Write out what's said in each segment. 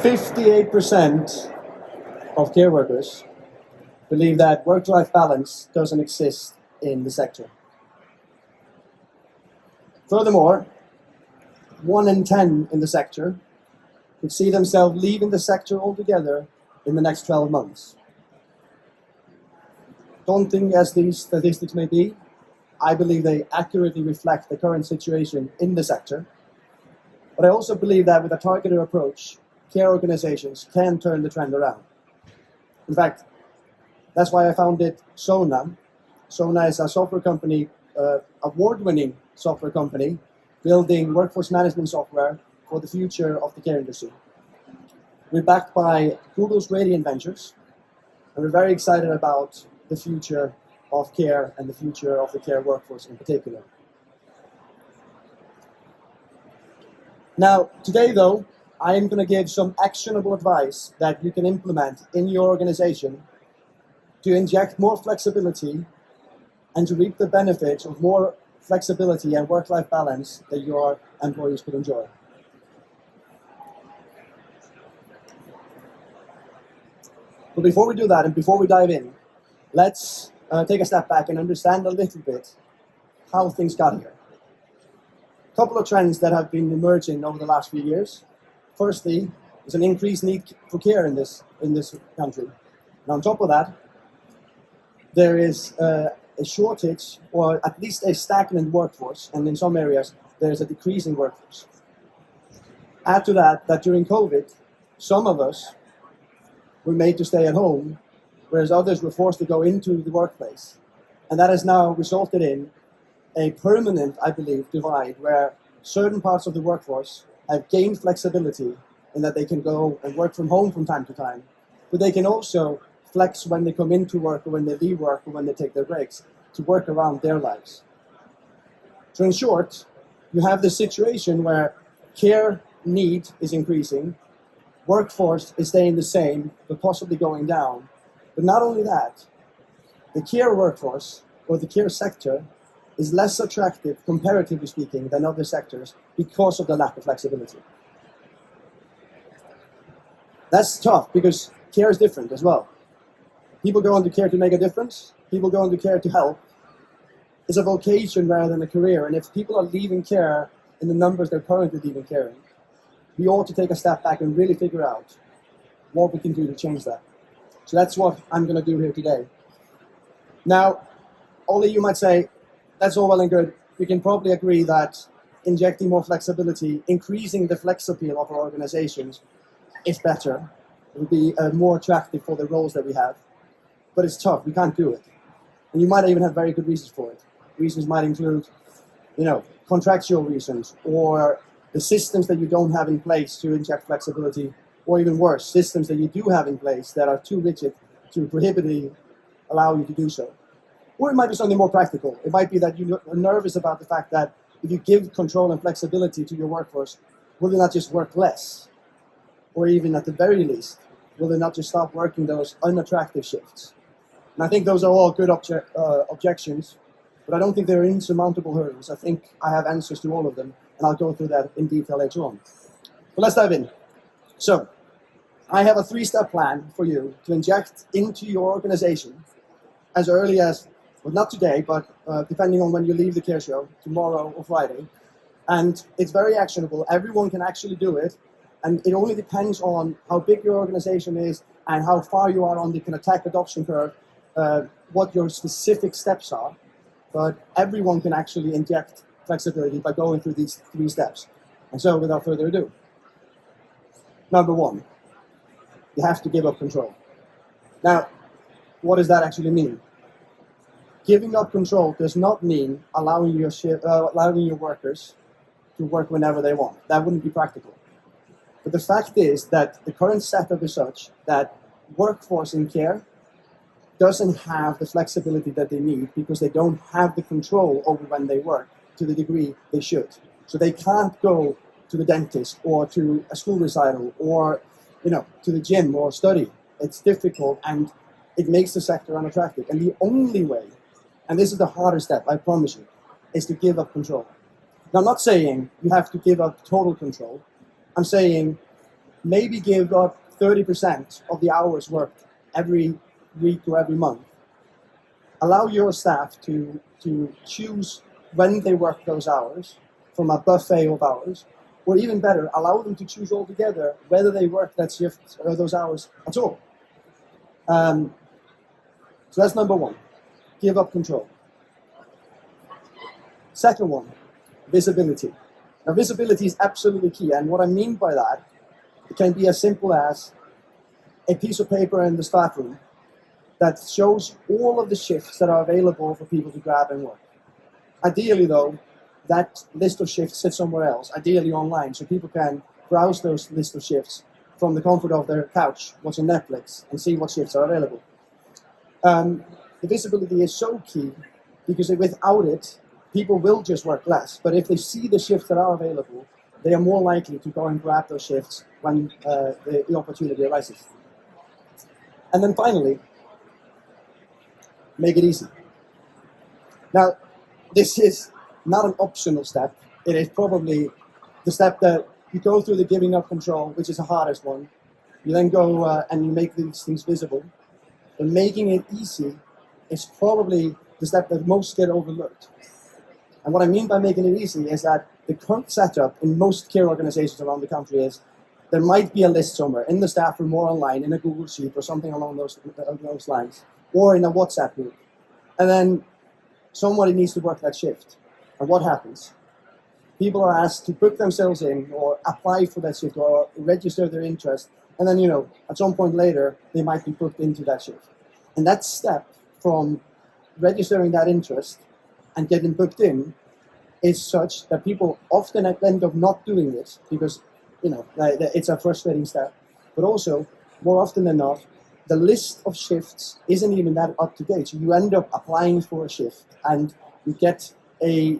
58% of care workers believe that work-life balance doesn't exist in the sector. Furthermore, 1 in 10 in the sector could see themselves leaving the sector altogether in the next 12 months. Daunting as these statistics may be, I believe they accurately reflect the current situation in the sector. But I also believe that with a targeted approach, care organizations can turn the trend around. In fact, that's why I founded Sona. Sona is a software company, award-winning software company, building workforce management software for the future of the care industry. We're backed by Google's Radiant Ventures, and we're very excited about the future of care and the future of the care workforce in particular. Now, today though, I am going to give some actionable advice that you can implement in your organization to inject more flexibility and to reap the benefits of more flexibility and work-life balance that your employees could enjoy. But before we do that and before we dive in, let's take a step back and understand a little bit how things got here. A couple of trends that have been emerging over the last few years. Firstly, there's an increased need for care in this country. And on top of that, there is a shortage, or at least a stagnant workforce, and in some areas, there's a decreasing workforce. Add to that during COVID, some of us were made to stay at home, whereas others were forced to go into the workplace. And that has now resulted in a permanent, I believe, divide where certain parts of the workforce have gained flexibility in that they can go and work from home from time to time, but they can also flex when they come into work or when they leave work or when they take their breaks to work around their lives. So in short, you have this situation where care need is increasing, workforce is staying the same, but possibly going down. But not only that, the care workforce or the care sector is less attractive, comparatively speaking, than other sectors because of the lack of flexibility. That's tough because care is different as well. People go into care to make a difference. People go into care to help. It's a vocation rather than a career. And if people are leaving care in the numbers they're currently leaving care in, we ought to take a step back and really figure out what we can do to change that. So that's what I'm going to do here today. Now, Oli, you might say, that's all well and good. We can probably agree that injecting more flexibility, increasing the flex appeal of our organizations is better. It would be more attractive for the roles that we have. But it's tough. We can't do it. And you might even have very good reasons for it. Reasons might include, contractual reasons, or the systems that you don't have in place to inject flexibility, or even worse, systems that you do have in place that are too rigid to prohibitively allow you to do so. Or it might be something more practical. It might be that you're nervous about the fact that if you give control and flexibility to your workforce, will they not just work less? Or even at the very least, will they not just stop working those unattractive shifts? And I think those are all good objections, but I don't think they're insurmountable hurdles. I think I have answers to all of them, and I'll go through that in detail later on. But let's dive in. So, I have a 3-step plan for you to inject into your organization as early as, well, not today, but depending on when you leave the care show, tomorrow or Friday. And it's very actionable. Everyone can actually do it. And it only depends on how big your organization is and how far you are on the tech adoption curve, what your specific steps are. But everyone can actually inject flexibility by going through these 3 steps. And so without further ado, number 1, you have to give up control. Now, what does that actually mean? Giving up control does not mean allowing your workers to work whenever they want. That wouldn't be practical. But the fact is that the current setup is such that workforce in care doesn't have the flexibility that they need because they don't have the control over when they work to the degree they should. So they can't go to the dentist or to a school recital or to the gym or study. It's difficult and it makes the sector unattractive. And the only way, and this is the hardest step, I promise you, is to give up control. Now, I'm not saying you have to give up total control. I'm saying maybe give up 30% of the hours worked every week or every month. Allow your staff to choose when they work those hours from a buffet of hours, or even better, allow them to choose altogether whether they work that shift or those hours at all. So that's number one, give up control. Second one, visibility. Now visibility is absolutely key, and what I mean by that, it can be as simple as a piece of paper in the staff room that shows all of the shifts that are available for people to grab and work. Ideally though, that list of shifts sits somewhere else, ideally online, so people can browse those list of shifts from the comfort of their couch, watching Netflix, and see what shifts are available. The visibility is so key because without it, people will just work less. But if they see the shifts that are available, they are more likely to go and grab those shifts when the opportunity arises. And then finally, make it easy. Now, this is not an optional step. It is probably the step that you go through the giving up control, which is the hardest one. You then go and you make these things visible. But making it easy is probably the step that most get overlooked. And what I mean by making it easy is that the current setup in most care organizations around the country is there might be a list somewhere in the staff room or online in a Google Sheet or something along those lines, or in a WhatsApp group. And then somebody needs to work that shift. And what happens? People are asked to book themselves in or apply for that shift or register their interest. And then, at some point later, they might be booked into that shift. And that step from registering that interest and getting booked in is such that people often end up not doing it because, it's a frustrating step. But also, more often than not, the list of shifts isn't even that up to date. So you end up applying for a shift and you get a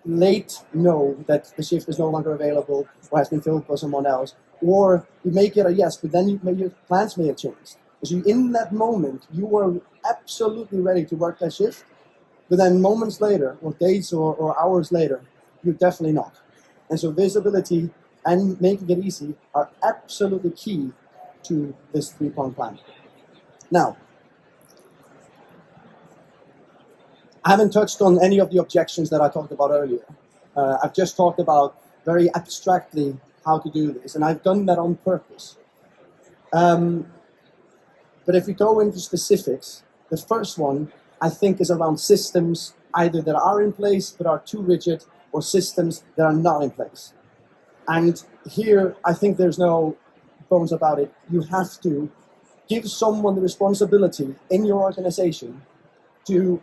late no that the shift is no longer available or has been filled by someone else. Or you may get a yes, but then your plans may have changed. So in that moment, you were absolutely ready to work that shift, but then moments later, or days or hours later, you're definitely not. And so visibility and making it easy are absolutely key to this 3-point plan. Now, I haven't touched on any of the objections that I talked about earlier. I've just talked about very abstractly how to do this, and I've done that on purpose. But if we go into specifics, the first one I think is around systems either that are in place but are too rigid or systems that are not in place. And here I think there's no bones about it. You have to give someone the responsibility in your organization to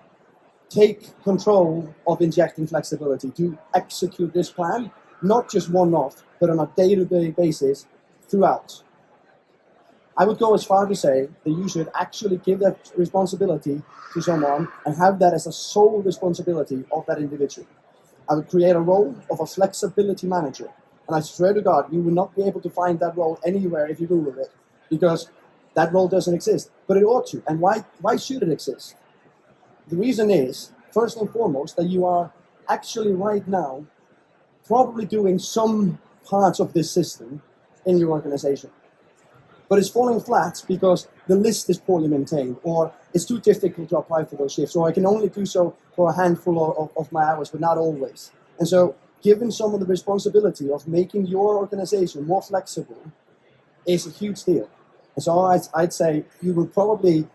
take control of injecting flexibility, to execute this plan, not just one-off, but on a day-to-day basis throughout. I would go as far to say that you should actually give that responsibility to someone and have that as a sole responsibility of that individual. I would create a role of a flexibility manager. And I swear to God, you will not be able to find that role anywhere if you Google it, because that role doesn't exist. But it ought to. And why should it exist? The reason is, first and foremost, that you are actually right now probably doing some parts of this system in your organization. But it's falling flat because the list is poorly maintained, or it's too difficult to apply for those shifts, or I can only do so for a handful of my hours, but not always. And so giving someone the responsibility of making your organization more flexible is a huge deal. And so I'd say you will probably,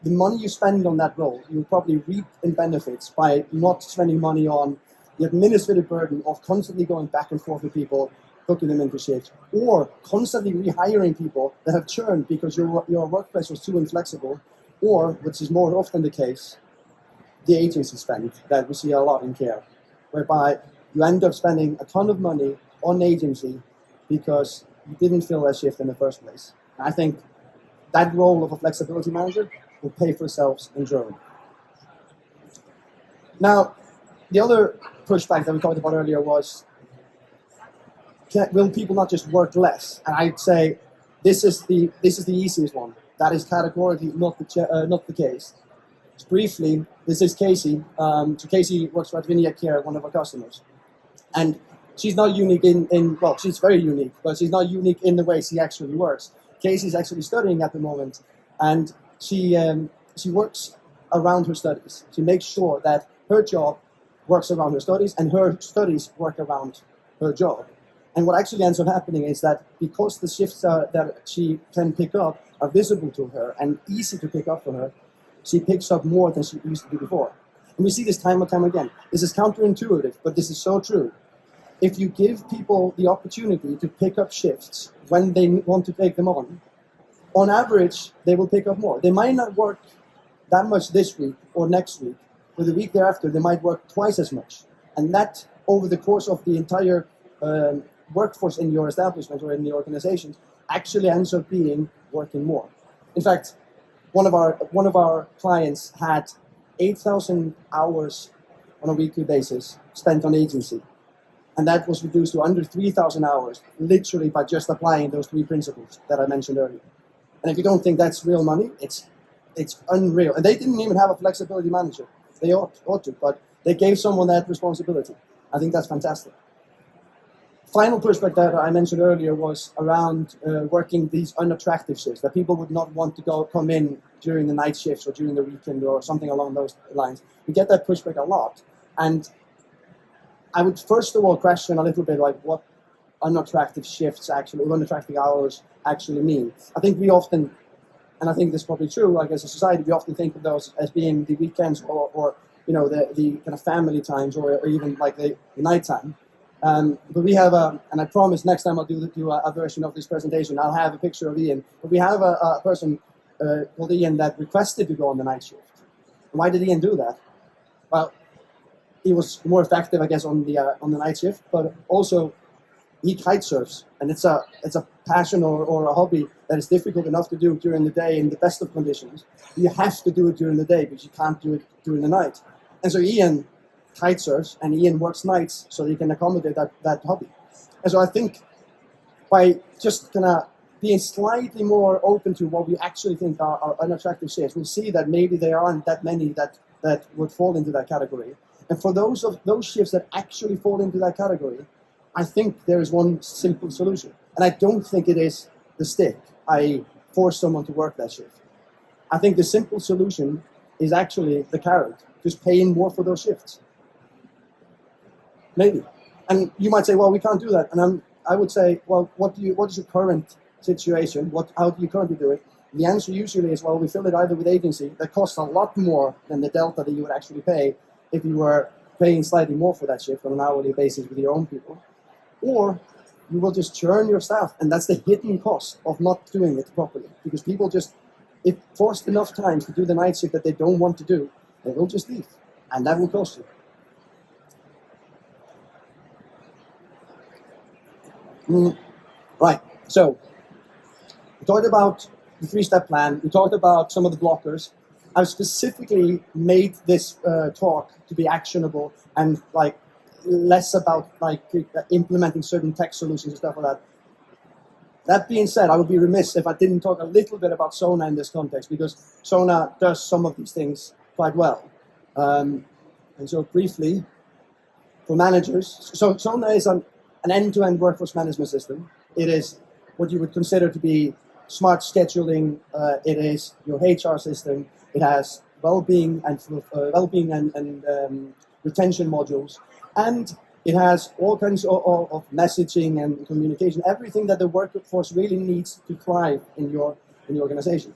the money you spend on that role, you will probably reap in benefits by not spending money on the administrative burden of constantly going back and forth with people, booking them into shifts, or constantly rehiring people that have churned because your workplace was too inflexible, or, which is more often the case, the agency spend that we see a lot in care, whereby you end up spending a ton of money on agency because you didn't fill that shift in the first place. And I think that role of a flexibility manager will pay for itself in Germany. Now, the other pushback that we talked about earlier was, will people not just work less? And I'd say this is the easiest one. That is categorically not the case. Just briefly, this is Casey. So Casey works for Advinia Care, one of our customers. And she's not unique well, she's very unique, but she's not unique in the way she actually works. Casey's actually studying at the moment, and she works around her studies. She makes sure that her job works around her studies, and her studies work around her job. And what actually ends up happening is that because the shifts that she can pick up are visible to her and easy to pick up for her, she picks up more than she used to do before. And we see this time and time again. This is counterintuitive, but this is so true. If you give people the opportunity to pick up shifts when they want to take them on average, they will pick up more. They might not work that much this week or next week, but the week thereafter, they might work twice as much. And that, over the course of the entire workforce in your establishment or in the organization, actually ends up being working more. In fact, one of our clients had 8,000 hours on a weekly basis spent on agency. And that was reduced to under 3,000 hours, literally by just applying those 3 principles that I mentioned earlier. And if you don't think that's real money, it's unreal. And they didn't even have a flexibility manager. They ought to, but they gave someone that responsibility. I think that's fantastic. Final pushback that I mentioned earlier was around working these unattractive shifts, that people would not want to come in during the night shifts or during the weekend or something along those lines. We get that pushback a lot. And I would first of all question a little bit like what unattractive shifts actually, unattractive hours actually mean. I think we often, and I think this is probably true, like as a society, we often think of those as being the weekends or the kind of family times or even like the nighttime. But we have and I promise next time I'll do a version of this presentation, I'll have a picture of Ian. But we have a person called Ian that requested to go on the night shift. And why did Ian do that? Well, he was more effective, I guess, on the night shift, but also he kite surfs, and it's a passion or a hobby that is difficult enough to do during the day in the best of conditions. You have to do it during the day because you can't do it during the night. And so Ian kite surfs, and Ian works nights so he can accommodate that hobby. And so I think by just kind of being slightly more open to what we actually think are unattractive shifts, we'll see that maybe there aren't that many that would fall into that category. And for those shifts that actually fall into that category, I think there is one simple solution. And I don't think it is the stick. I force someone to work that shift. I think the simple solution is actually the carrot, just paying more for those shifts. Maybe. And you might say, well, we can't do that. And I would say, well, what is your current situation? How do you currently do it? The answer usually is, well, we fill it either with agency that costs a lot more than the delta that you would actually pay if you were paying slightly more for that shift on an hourly basis with your own people, or you will just churn your staff, and that's the hidden cost of not doing it properly, because people just, if forced enough times to do the night shift that they don't want to do, they will just leave, and that will cost you. Right, so we talked about the 3-step plan, we talked about some of the blockers. I've specifically made this talk to be actionable and like less about like implementing certain tech solutions and stuff like that. That being said, I would be remiss if I didn't talk a little bit about Sona in this context, because Sona does some of these things quite well. And so briefly, for managers, so Sona is an end-to-end workforce management system. It is what you would consider to be smart scheduling. It is your HR system. It has well-being and retention modules, and it has all kinds of messaging and communication, everything that the workforce really needs to thrive in your organization.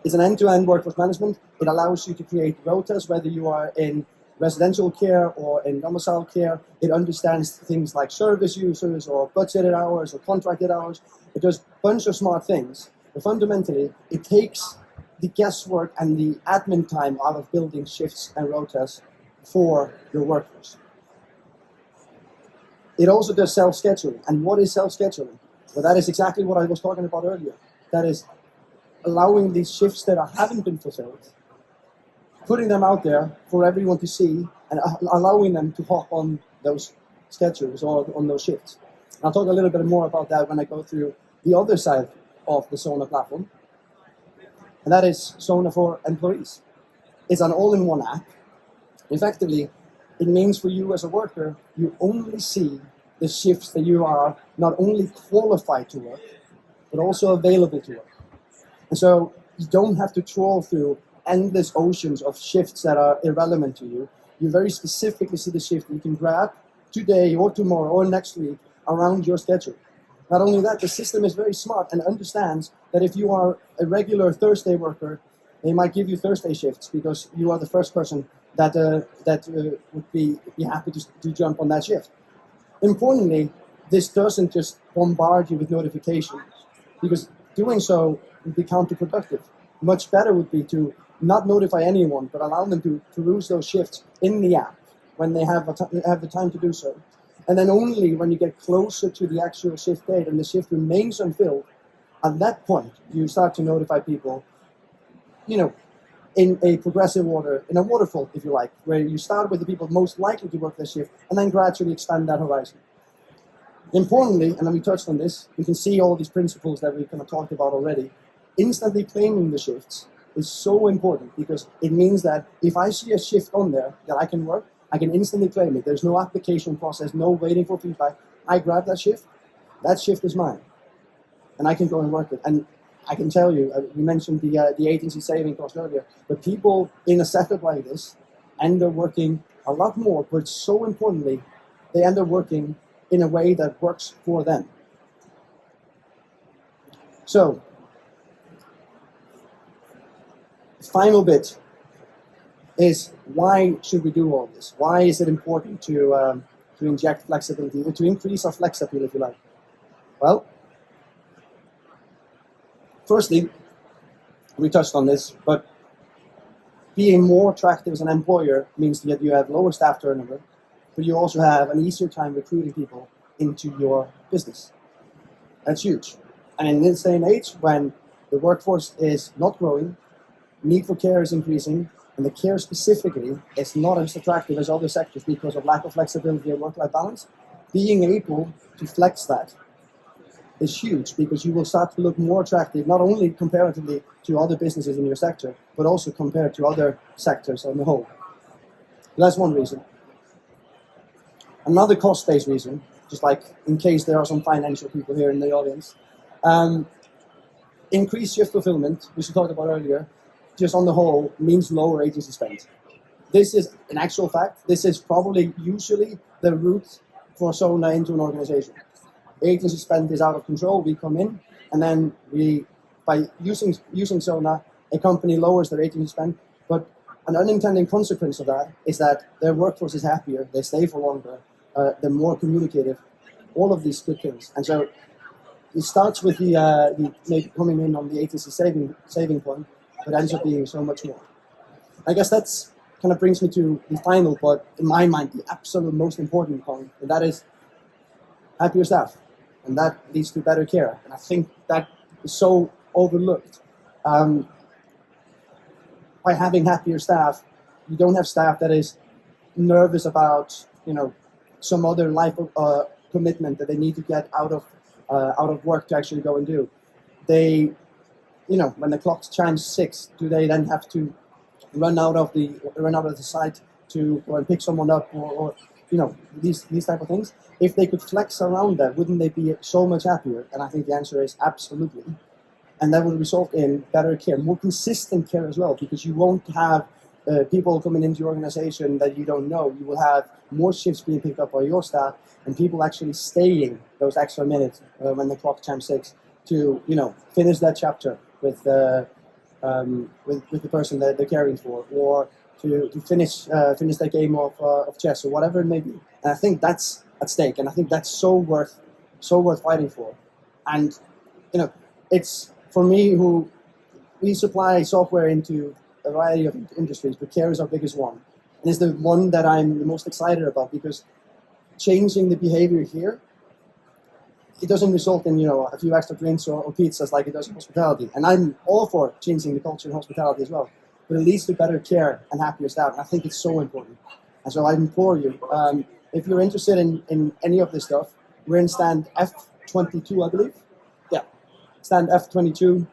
It's an end-to-end workforce management. It allows you to create rotas, whether you are in residential care or in domicile care. It understands things like service users or budgeted hours or contracted hours. It does a bunch of smart things, but fundamentally, it takes the guesswork and the admin time out of building shifts and rotas for your workforce. It also does self-scheduling. And what is self-scheduling? Well, that is exactly what I was talking about earlier. That is allowing these shifts that haven't been fulfilled, putting them out there for everyone to see, and allowing them to hop on those schedules or on those shifts. I'll talk a little bit more about that when I go through the other side of the Sona platform. And that is Sona for employees. It's an all-in-one app. Effectively, it means for you as a worker, you only see the shifts that you are not only qualified to work, but also available to work. And so you don't have to trawl through endless oceans of shifts that are irrelevant to you. You very specifically see the shift you can grab today or tomorrow or next week around your schedule. Not only that, the system is very smart and understands that if you are a regular Thursday worker, they might give you Thursday shifts because you are the first person that would be happy to jump on that shift. Importantly, this doesn't just bombard you with notifications, because doing so would be counterproductive. Much better would be to not notify anyone, but allow them to peruse those shifts in the app when they have the time to do so. And then only when you get closer to the actual shift date and the shift remains unfilled, at that point, you start to notify people, in a progressive order, in a waterfall, if you like, where you start with the people most likely to work their shift and then gradually expand that horizon. Importantly, and we touched on this, we can see all these principles that we kind of talked about already. Instantly claiming the shifts is so important because it means that if I see a shift on there that I can work, I can instantly claim it. There's no application process, no waiting for feedback. I grab that shift is mine. And I can go and work it. And I can tell you, we mentioned the agency saving cost earlier, but people in a setup like this end up working a lot more, but so importantly, they end up working in a way that works for them. So, the final bit is, why should we do all this? Why is it important to inject flexibility, to increase our flex appeal, if you like? Well, firstly, we touched on this, but being more attractive as an employer means that you have lower staff turnover, but you also have an easier time recruiting people into your business. That's huge. And in this day and age, when the workforce is not growing, need for care is increasing, and the care specifically is not as attractive as other sectors because of lack of flexibility and work-life balance, being able to flex that is huge, because you will start to look more attractive, not only comparatively to other businesses in your sector, but also compared to other sectors on the whole. That's one reason. Another cost-based reason, just like in case there are some financial people here in the audience, increased shift fulfillment, which we talked about earlier, just on the whole means lower agency spend. This is an actual fact. This is probably usually the route for Sona into an organization. Agency spend is out of control. We come in, and then by using Sona, a company lowers their agency spend. But an unintended consequence of that is that their workforce is happier, they stay for longer, they're more communicative, all of these good things. And so it starts with the maybe coming in on the agency saving point, but ends up being so much more. I guess that's kind of brings me to the final, but in my mind, the absolute most important point, and that is happier staff. And that leads to better care. And I think that is so overlooked. By having happier staff, you don't have staff that is nervous about, some other life commitment that they need to get out of work to actually go and do. They, when the clock chimes 6, do they then have to run out of the site to go and pick someone up, or these type of things? If they could flex around that, wouldn't they be so much happier? And I think the answer is absolutely. And that would result in better care, more consistent care as well, because you won't have people coming into your organization that you don't know. You will have more shifts being picked up by your staff, and people actually staying those extra minutes when the clock chimes 6 to finish that chapter with the person that they're caring for, or to finish that game of chess or whatever it may be. And I think that's at stake, and I think that's so worth fighting for. And it's for me, who we supply software into a variety of industries, but care is our biggest one, and it's the one that I'm the most excited about, because changing the behavior here, it doesn't result in a few extra drinks or pizzas like it does in hospitality. And I'm all for changing the culture in hospitality as well, but it leads to better care and happier staff. And I think it's so important. And so I implore you, if you're interested in any of this stuff, we're in stand F22, I believe. Yeah, stand F22.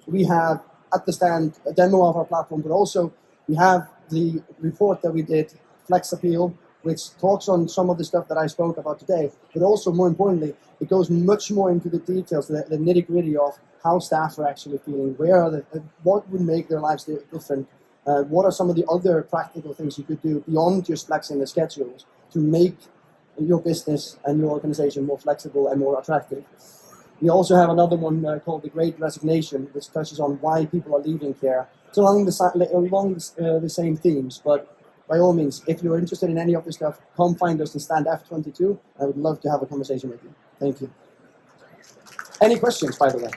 We have at the stand a demo of our platform, but also we have the report that we did, Flex Appeal, which talks on some of the stuff that I spoke about today, but also more importantly, it goes much more into the details, the nitty-gritty of how staff are actually feeling, what would make their lives different, what are some of the other practical things you could do beyond just flexing the schedules to make your business and your organization more flexible and more attractive. We also have another one called the Great Resignation, which touches on why people are leaving care. It's along the same themes, but by all means, if you're interested in any of this stuff, come find us in Stand F22. I would love to have a conversation with you. Thank you. Any questions, by the way?